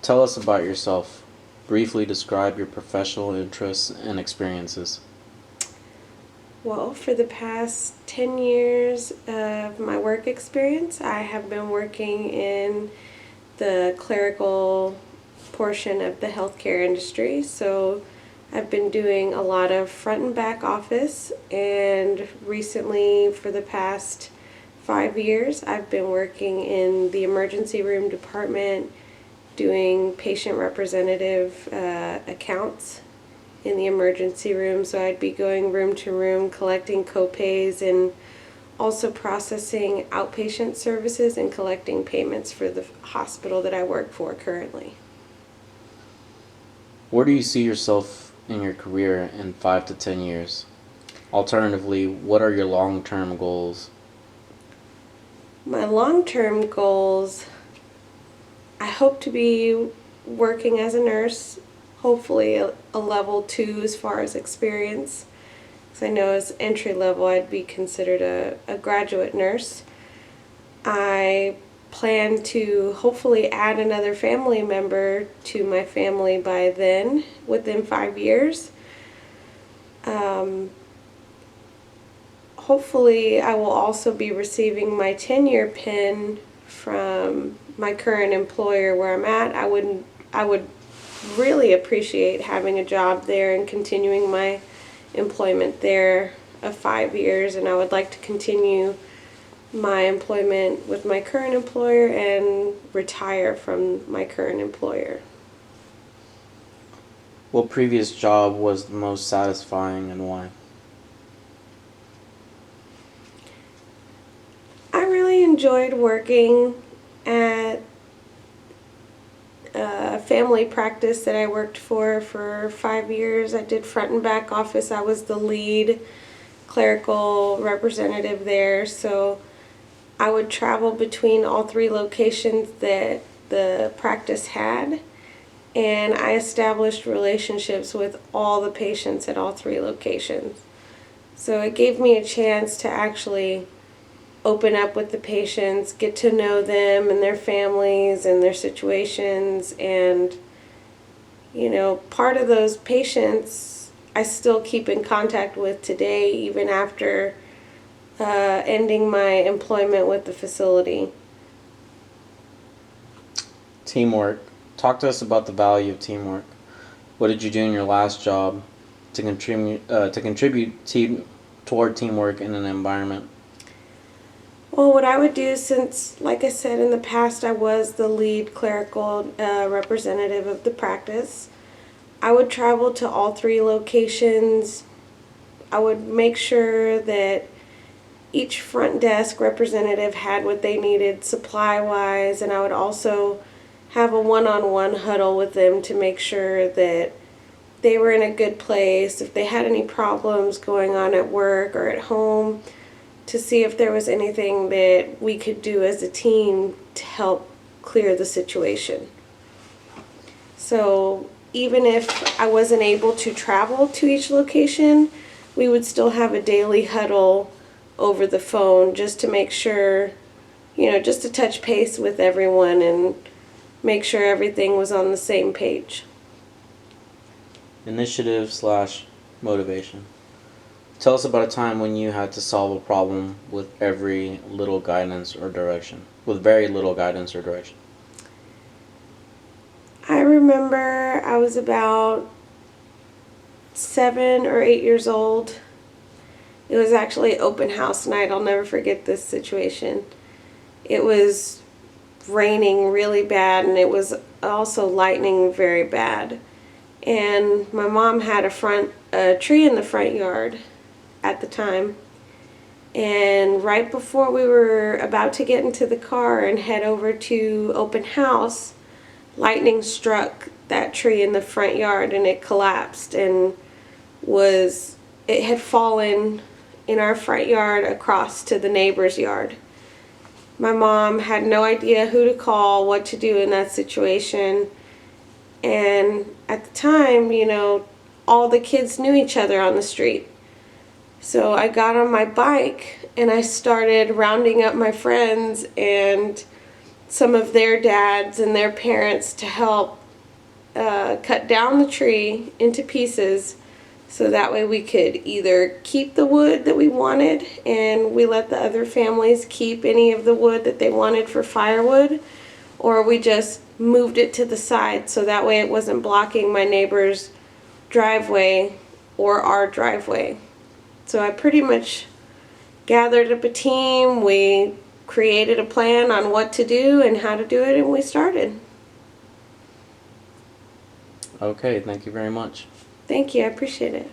Tell us about yourself. Briefly describe your professional interests and experiences. Well, for the past 10 years of my work experience, I have been working in the clerical portion of the healthcare industry. So I've been doing a lot of front and back office, and recently, for the past 5 years, I've been working in the emergency room department doing patient representative accounts in the emergency room. So I'd be going room to room collecting copays and also processing outpatient services and collecting payments for the hospital that I work for currently. Where do you see yourself in your career in 5 to 10 years? Alternatively, what are your long term goals? My long-term goals, I hope to be working as a nurse, hopefully a level 2 as far as experience. Because I know as entry level I'd be considered a graduate nurse. I plan to hopefully add another family member to my family by then, within 5 years. Hopefully I will also be receiving my tenure pin from my current employer where I'm at. I would really appreciate having a job there and continuing my employment there of 5 years, and I would like to continue my employment with my current employer and retire from my current employer. What previous job was the most satisfying and why? I really enjoyed working at a family practice that I worked for 5 years. I did front and back office. I was the lead clerical representative there, so I would travel between all three locations that the practice had, and I established relationships with all the patients at all three locations. So it gave me a chance to actually open up with the patients, get to know them and their families and their situations, and part of those patients I still keep in contact with today, even after ending my employment with the facility. Teamwork. Talk to us about the value of teamwork. What did you do in your last job to contribute toward teamwork in an environment? Well, what I would do, since, like I said, in the past I was the lead clerical representative of the practice, I would travel to all three locations. I would make sure that each front desk representative had what they needed supply-wise, and I would also have a one-on-one huddle with them to make sure that they were in a good place, if they had any problems going on at work or at home, to see if there was anything that we could do as a team to help clear the situation. So even if I wasn't able to travel to each location, we would still have a daily huddle over the phone just to make sure, just to touch base with everyone and make sure everything was on the same page. Initiative slash motivation. Tell us about a time when you had to solve a problem with very little guidance or direction. I remember I was about 7 or 8 years old. It was actually open house night. I'll never forget this situation. It was raining really bad, and it was also lightning very bad. And my mom had a tree in the front yard at the time. And right before we were about to get into the car and head over to open house, lightning struck that tree in the front yard, and it collapsed, and it had fallen in our front yard across to the neighbor's yard. My mom had no idea who to call, what to do in that situation. And at the time, all the kids knew each other on the street. So I got on my bike and I started rounding up my friends and some of their dads and their parents to help cut down the tree into pieces, so that way we could either keep the wood that we wanted and we let the other families keep any of the wood that they wanted for firewood, or we just moved it to the side so that way it wasn't blocking my neighbor's driveway or our driveway. So I pretty much gathered up a team, we created a plan on what to do and how to do it, and we started. Okay, thank you very much. Thank you, I appreciate it.